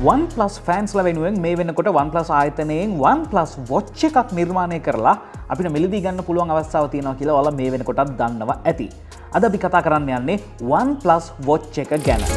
OnePlus fans ලා වෙනුවෙන් මේ වෙනකොට OnePlus ආයතනයෙන් OnePlus Watch එකක් නිර්මාණය කරලා අපිට මිලදී ගන්න පුළුවන් අවස්ථාවක් තියෙනවා කියලා ඔයාලා මේ වෙනකොටත් දන්නවා ඇති. අද අපි කතා කරන්න යන්නේ OnePlus Watch එක ගැන.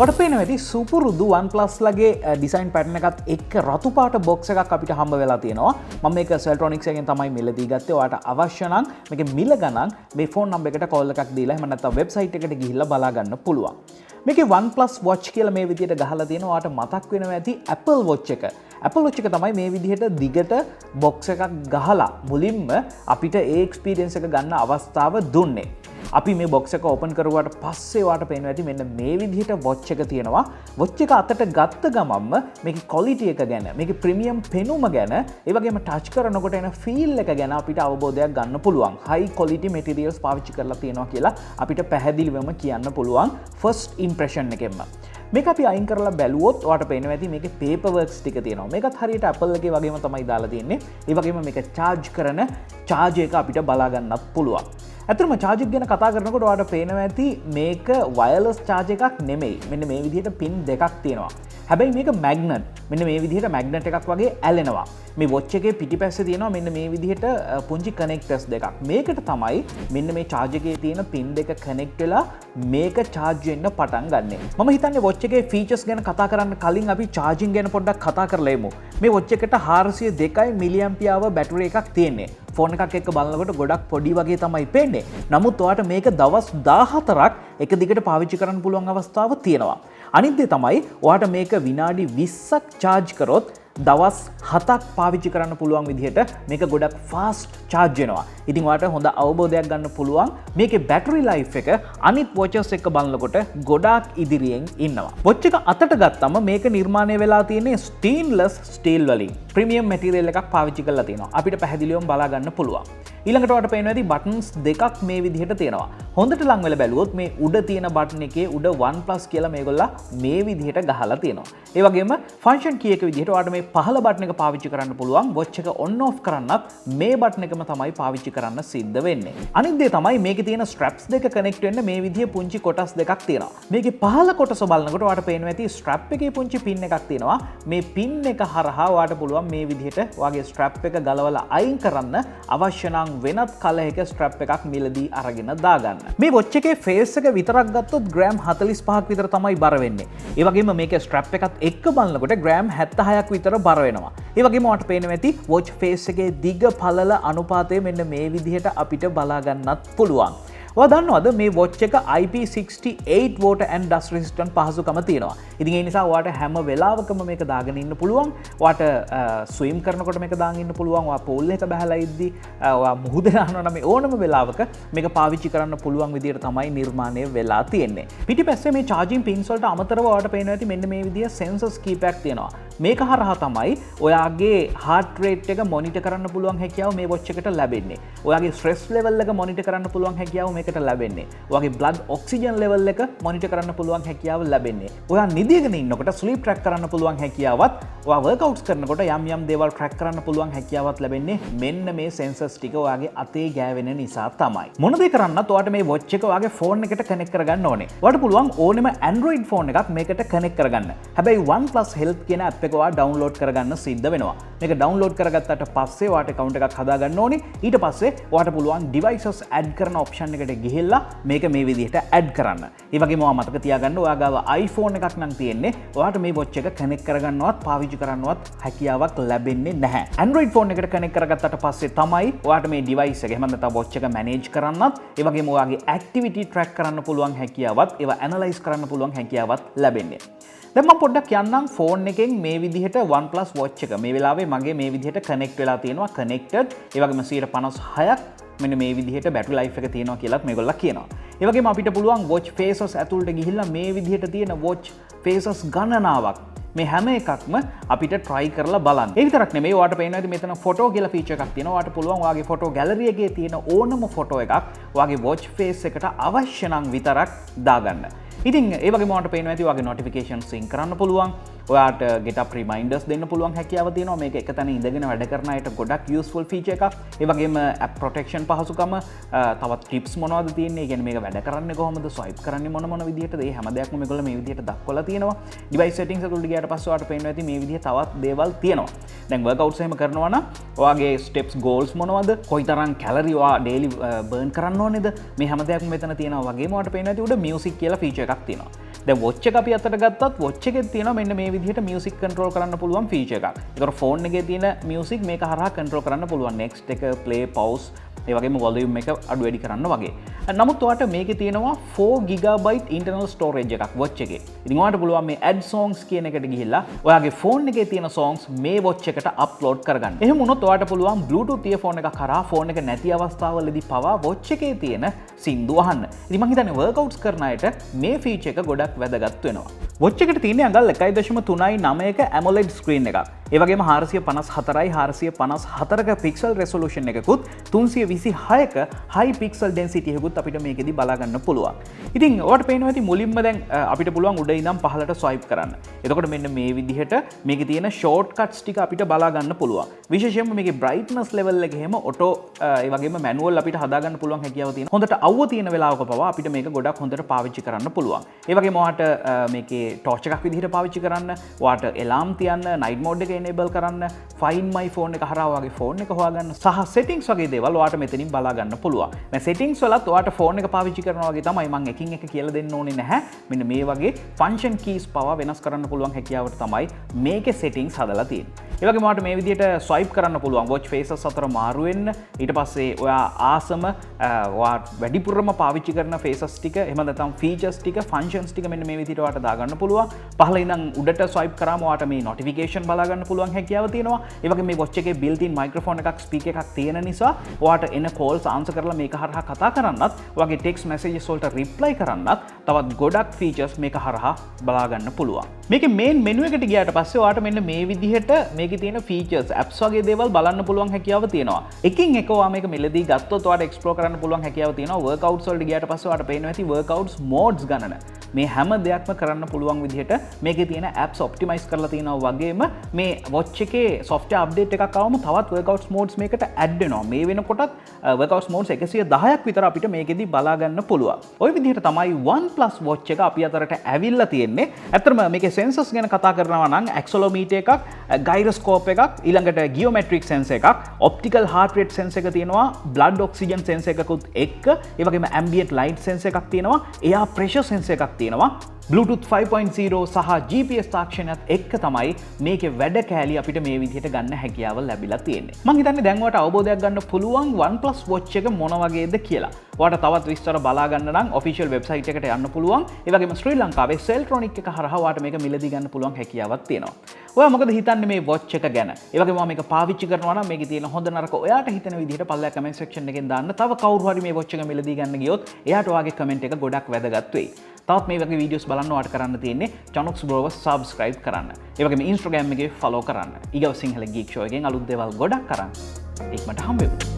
ඔයාලට පේනවා ඇති සුපුරුදු OnePlus ලගේ ඩිසයින් පැටර්න් එකත් එක්ක රතු පාට බොක්ස් එකක් අපිට හම්බ වෙලා තියෙනවා. මම මේක Celltronics එකෙන් තමයි මිලදී ගත්තේ. ඔයාලට අවශ්‍ය නම් මේකේ මිල ගණන් මේ ෆෝන් නම්බර් එකට කෝල් එකක් දීලා එහෙම නැත්නම් වෙබ්සයිට් එකට ගිහිල්ලා බලා ගන්න පුළුවන්. මේකේ OnePlus Watch කියලා මේ විදිහට ගහලා තියෙනවා. ඔයාලට මතක් වෙනවා ඇති Apple Watch එක. Apple Watch එක තමයි මේ විදිහට දිගට බොක්ස් එකක් ගහලා මුලින්ම අපිට ඒ එක්ස්පීරියන්ස් එක ගන්න අවස්ථාව දුන්නේ. අපි මේ බොක්ස් එක ඕපන් කරුවාට පස්සේ ඔයාලට පේනවා ඇති මෙන්න මේ විදිහට watch එක තියෙනවා. watch එක අතට ගත්ත ගමන්ම මේකේ quality එක ගැන, මේකේ premium පෙනුම ගැන, ඒ වගේම touch කරනකොට එන feel එක ගැන අපිට අවබෝධයක් ගන්න පුළුවන්. high quality materials පාවිච්චි කරලා තියෙනවා කියලා අපිට පැහැදිලිවම කියන්න පුළුවන් first impression එකෙන්ම. මේක අපි අයින් කරලා බැලුවොත් ඔයාලට පේනවා ඇති මේකේ paper works ටික තියෙනවා. මේකත් හරියට Apple එකේ වගේම තමයි දාලා තියෙන්නේ. ඒ වගේම මේක charge කරන charge එක අපිට බලා ගන්නත් පුළුවන්. ඇත්තටම charge එක ගැන කතා කරනකොට ඔයාලට පේනවා ඇති මේක wireless charge එකක් නෙමෙයි. මෙන්න මේ විදිහට pin දෙකක් තියෙනවා. හැබැයි මේක magnet. මෙන්න මේ විදිහට magnet එකක් වගේ ඇලෙනවා. මේ watch එකේ පිටිපස්සේ තියෙනවා මෙන්න මේ විදිහට පුංචි connectors දෙකක්. මේකට තමයි මෙන්න මේ charge එකේ තියෙන pin දෙක connect වෙලා මේක charge වෙන්න පටන් ගන්නෙ. මම හිතන්නේ watch එකේ features ගැන කතා කරන්න කලින් අපි charging ගැන පොඩ්ඩක් කතා කරලා එමු. මේ watch එකට 402 mAh බැටරි එකක් තියෙන්නේ. ෆෝන් එකක් එක්ක බලනකොට ගොඩක් පොඩි වගේ තමයි පේන්නේ. නමුත් ඔයාට මේක දවස් 14ක් එක දිගට පාවිච්චි කරන්න පුළුවන් අවස්ථාව තියෙනවා. අනිත් දේ තමයි ඔයාට මේක විනාඩි 20ක් charge කරොත් දවස් 7ක් පාවිච්චි කරන්න පුළුවන් විදිහට මේක ගොඩක් ෆාස්ට් charge වෙනවා. ඉතින් ඔයාට හොඳ අවබෝධයක් ගන්න පුළුවන් මේකේ battery life එක අනිත් watches එක්ක බලනකොට ගොඩාක් ඉදිරියෙන් ඉන්නවා. watch එක අතට ගත්තම මේක නිර්මාණය වෙලා තියෙන්නේ stainless steel වලින්. premium material එකක් පාවිච්චි කරලා තියෙනවා. අපිට පැහැදිලිවම බලා ගන්න පුළුවන්. ඊළඟට ඔයාලට පේනවා ඇති buttons දෙකක් මේ විදිහට තියෙනවා. හොඳට ලං වෙලා බැලුවොත් මේ උඩ තියෙන button එකේ උඩ OnePlus කියලා මේගොල්ලෝ මේ විදිහට ගහලා තියෙනවා. ඒ වගේම function key එක විදිහට ඔයාලට මේ පහළ බටන් එක පාවිච්චි කරන්න පුළුවන්. watch එක on off කරන්නත් මේ බටන් එකම තමයි පාවිච්චි කරන්න සිද්ධ වෙන්නේ. අනිත් දේ තමයි මේකේ තියෙන straps දෙක connect වෙන්න මේ විදිහේ පුංචි කොටස් දෙකක් තියෙනවා. මේකේ පහළ කොටස බලනකොට ඔයාලට පේනවා ඇති strap එකේ පුංචි pin එකක් තියෙනවා. මේ pin එක හරහා ඔයාලට පුළුවන් මේ විදිහට ඔයාගේ strap එක ගලවලා අයින් කරන්න අවශ්‍ය නම් වෙනත් කලයක strap එකක් මිලදී අරගෙන දාගන්න. මේ watch එකේ face එක විතරක් ගත්තොත් ග්‍රෑම් 45ක් විතර තමයි බර වෙන්නේ. ඒ වගේම මේකේ strap එකත් එක්ක බලනකොට ග්‍රෑම් 76ක් විතර බර වෙනවා. ඒ වගේම ඔයාලට පේනවා ඇති watch face එකේ දිග පළල අනුපාතය මෙන්න මේ විදිහට අපිට බලා ගන්නත් පුළුවන්. ඔයා දන්නවද මේ watch එක IP68 water and dust resistant පහසුකම තියෙනවා. ඉතින් ඒ නිසා ඔයාට හැම වෙලාවකම මේක දාගෙන ඉන්න පුළුවන්. ඔයාට ස්විම් කරනකොට මේක දාගෙන ඉන්න පුළුවන්. ඔයා pool එක බහලා ඉද්දි ඔයා මුහුදේ යනවා නම් ඕනම වෙලාවක මේක පාවිච්චි කරන්න පුළුවන් විදිහට තමයි නිර්මාණය වෙලා තියෙන්නේ. පිටිපස්සේ මේ charging pins වලට අමතරව ඔයාට පේනවා ඇති මෙන්න මේ විදිහ sensors කීපයක් තියෙනවා. මේක හරහා තමයි ඔයාගේ heart rate එක monitor කරන්න පුළුවන් හැකියාව මේ watch එකට ලැබෙන්නේ. ඔයාගේ stress level එක monitor කරන්න පුළුවන් හැකියාව මේකට ලැබෙන්නේ. ඔයාගේ blood oxygen level එක monitor කරන්න පුළුවන් හැකියාව ලැබෙන්නේ. ඔයා නිදිගෙන ඉන්නකොට sleep track කරන්න පුළුවන් හැකියාවත්, ඔයා workouts කරනකොට යම් යම් දේවල් track කරන්න පුළුවන් හැකියාවත් ලැබෙන්නේ මෙන්න මේ sensors ටික ඔයාගේ අතේ ගෑවෙන නිසා තමයි. මොන දේ කරන්නත් ඔයාට මේ watch එක ඔයාගේ phone එකට connect කරගන්න ඕනේ. ඔයාට පුළුවන් ඕනෙම Android phone එකක් මේකට connect කරගන්න. හැබැයි OnePlus Health කියන app එක ඔයා download කරගන්න සිද්ධ වෙනවා. මේක download කරගත්තට පස්සේ ඔයාට account එකක් හදාගන්න ඕනේ. ඊට පස්සේ ඔයාට පුළුවන් devices add කරන option එකට ගිහිල්ලා මේක මේ විදිහට add කරන්න. ඒ වගේම ඔයා මතක තියාගන්න ඔයා ගාව iPhone එකක් නම් තියෙන්නේ. ඔයාට මේ watch එක connect කරගන්නවත් පාවිච්චි කරන්නවත් හැකියාවක් ලැබෙන්නේ නැහැ. Android phone එකට connect කරගත්තට පස්සේ තමයි ඔයාට මේ device එක එහෙම නැත්නම් watch එක manage කරන්නත්, ඒ වගේම ඔයාගේ activity track කරන්න පුළුවන් හැකියාවත්, ඒවා analyze කරන්න පුළුවන් හැකියාවත් ලැබෙන්නේ. දැන් මම පොඩ්ඩක් යන්නම් ෆෝන් එකෙන් මේ විදිහට OnePlus Watch එක මේ වෙලාවේ මගේ මේ විදිහට connect වෙලා තියෙනවා. connected. ඒ වගේම 56ක් මෙන්න මේ විදිහට battery life එක තියෙනවා කියලාත් මේගොල්ලෝ කියනවා. ඒ වගේම අපිට පුළුවන් watch faces ඇතුළට ගිහිල්ලා මේ විදිහට තියෙන watch faces ගණනාවක් මේ හැම එකක්ම අපිට try කරලා බලන්න. ඒ විතරක් නෙමෙයි ඔයාලට පේනවා ඇති මෙතන photo කියලා feature එකක් තියෙනවා. ඔයාලට පුළුවන් ඔයාගේ photo gallery එකේ තියෙන ඕනම photo එකක් ඔයාගේ watch face එකට අවශ්‍ය නම් විතරක් දාගන්න. ඉතින් ඒ වගේම ඔයාලට පේනවා ඇති ඔයාගේ notification sync කරන්න පුළුවන්. ඔයාට get up reminders දෙන්න පුළුවන් හැකියාව තියෙනවා. මේක එක තැන ඉඳගෙන වැඩ කරන අයට ගොඩක් useful feature එකක්. ඒ වගේම app protection පහසුකම, තවත් tips මොනවද තියෙන්නේ? ඒ කියන්නේ මේක වැඩ කරන්නේ කොහොමද? swipe කරන්නේ මොන විදිහටද? මේ හැම දෙයක්ම මේගොල්ලෝ මේ විදිහට දක්වලා තියෙනවා. device settings එකට ගියාට පස්සේ ඔයාලට පේනවා ඇති මේ විදිහ තවත් දේවල් තියෙනවා. දැන් workouts එහෙම කරනවා නම් ඔයාගේ steps goals මොනවද? කොයිතරම් calorie ඔයා daily burn කරන්න ඕනේද? මේ හැම දෙයක්ම මෙතන තියෙනවා. වගේම ඔයාලට පේනවා ඇති උඩ music කියලා feature එකක් තියෙනවා. දැන් watch එක අපි අතට ගත්තත් watch එකේ තියෙනවා මෙන්න මේ විදිහට music control කරන්න පුළුවන් feature එකක්. ඒතර phone එකේ තියෙන music මේක හරහා control කරන්න පුළුවන්. next එක, play, pause, ඒ වගේම volume එක අඩු වැඩි කරන්න වගේ. නමුත් ඔයාට මේකේ තියෙනවා 4GB internal storage එකක් watch එකේ. ඉතින් ඔයාට පුළුවන් මේ add songs කියන එකට ගිහිල්ලා ඔයාගේ phone එකේ තියෙන songs මේ watch එකට upload කරගන්න. එහෙම වුණොත් ඔයාට පුළුවන් Bluetooth earphone එකක් කරා phone එක නැති අවස්ථාවලදී පවා watch එකේ තියෙන සින්දු අහන්න. ඉතින් මම හිතන්නේ workouts කරන අයට මේ feature එක ගොඩක් වැදගත් වෙනවා. watch එකට තියෙන අඟල් 1.39ක AMOLED screen එකක්. ඒ වගේම 454x454ක pixel resolution එකකුත් 326ක high pixel density එකකුත් අපිට මේකෙදි බලා ගන්න පුළුවන්. ඉතින් ඔයාලට පේනවා ඇති මුලින්ම දැන් අපිට පුළුවන් උඩ ඉඳන් පහළට swipe කරන්න. එතකොට මෙන්න මේ විදිහට මේකේ තියෙන shortcuts ටික අපිට බලා ගන්න පුළුවන්. විශේෂයෙන්ම මේකේ brightness level එක එහෙම auto ඒ වගේම manual අපිට හදා ගන්න පුළුවන් හැකියාව තියෙනවා. හොඳට අවුව තියෙන වෙලාවක පවා අපිට මේක ගොඩක් හොඳට පාවිච්චි කරන්න පුළුවන්. ඒ වගේම ඔයාට මේකේ torch එකක් විදිහට පාවිච්චි කරන්න, ඔයාට alarm තියන්න, night mode එක enable කරන්න, find my phone එක හරහා ඔයාගේ phone එක හොයාගන්න සහ settings වගේ දේවල් ඔයාට මෙතනින් බලා ගන්න පුළුවන්. දැන් settings වලත් ඔයාට phone එක පාවිච්චි කරනවා වගේ තමයි මම එකින් එක කියලා දෙන්න ඕනේ නැහැ. මෙන්න මේ වගේ function keys පවා වෙනස් කරන්න පුළුවන් හැකියාවට තමයි මේකේ settings හදලා තියෙන්නේ. ඒ වගේම ඔයාට මේ විදිහට swipe කරන්න පුළුවන් watch faces අතර මාරු වෙන්න. ඊට පස්සේ ඔයා ආසම ඔයා වැඩිපුරම පාවිච්චි කරන faces ටික එහෙම නැත්නම් features ටික functions ටික මෙන්න මේ විදිහට ඔයාට දාගන්න පුළුවන්. පහළ ඉඳන් උඩට swipe කරාම ඔයාට මේ notification බලා ගන්න පුළුවන් හැකියාව තියෙනවා. ඒ වගේම මේ watch එකේ built in microphone එකක් speaker එකක් තියෙන නිසා ඔයාට එන calls answer කරලා මේක හරහා කතා කරන්නත්, ඔයාගේ text messages වලට reply කරන්නත් තවත් ගොඩක් features මේක හරහා බලා ගන්න පුළුවන්. මේකේ main menu එකට ගියාට පස්සේ ඔයාට මෙන්න මේ විදිහට මේකේ තියෙන features apps වගේ දේවල් බලන්න පුළුවන් හැකියාව තියෙනවා. එකින් එක ඔයා මේක මෙලදී ගත්තොත් ඔයාට explore කරන්න පුළුවන් හැකියාව තියෙනවා. workouts වලට ගියාට පස්සේ ඔයාට පේනවා ඇති workouts modes ගණන. මේ හැම දෙයක්ම කරන්න පුළුවන් විදිහට මේකේ තියෙන apps optimize කරලා තියෙනවා. වගේම මේ watch එකේ software update එකක් ආවම තවත් workouts modes මේකට add වෙනවා. මේ වෙනකොටත් workouts modes 110ක් විතර අපිට මේකෙදි බලා ගන්න පුළුවන්. ওই විදිහට තමයි OnePlus Watch එක අපි අතරට ඇවිල්ලා තියෙන්නේ. ඇත්තටම මේකේ sensors ගැන කතා කරනවා නම් accelerometer එකක්, gyroscope එකක්, ඊළඟට geometric sensor එකක්, optical heart rate sensor එක තියෙනවා, blood oxygen sensor එකකුත් එක්ක, ඒ වගේම ambient light sensor එකක් තියෙනවා, air pressure sensor එකක් තියෙනවා. Bluetooth 5.0 සහ GPS තාක්ෂණයත් එක්ක තමයි මේකේ වැඩ කෑලි අපිට මේ විදිහට ගන්න හැකියාව ලැබිලා තියෙන්නේ. මම හිතන්නේ දැන් ඔයාලට අවබෝධයක් ගන්න පුළුවන් OnePlus Watch එක මොන වගේද කියලා. ඔයාලට තවත් විස්තර බලා ගන්න නම් official website එකට යන්න පුළුවන්. ඒ වගේම ශ්‍රී ලංකාවේ Celltronics එක හරහා ඔයාලට මේක මිලදී ගන්න පුළුවන් හැකියාවක් තියෙනවා. ඔයා මොකද හිතන්නේ මේ watch එක ගැන? ඒ වගේම මේක පාවිච්චි කරනවා නම් මේකේ තියෙන හොඳ නරක ඔයාට හිතෙන විදිහට පල්ලෙහා comment section එකෙන් දාන්න. තව කවුරු හරි මේ watch එක මිලදී ගන්න ගියොත් එයාට ඔයාගේ comment එක ගොඩක් වැදගත් වෙයි. තවත් මේ වගේ වීඩියෝස් බලන්න ඔයාලට කරන්න තියෙන්නේ Chanux Bro subscribe කරන්න. ඒ වගේම Instagram එකේ follow කරන්න. ඊගව සිංහල Geek Show එකෙන් අලුත් දේවල් ගොඩක් කරන් ඉක්මනට හම්බ වෙමු.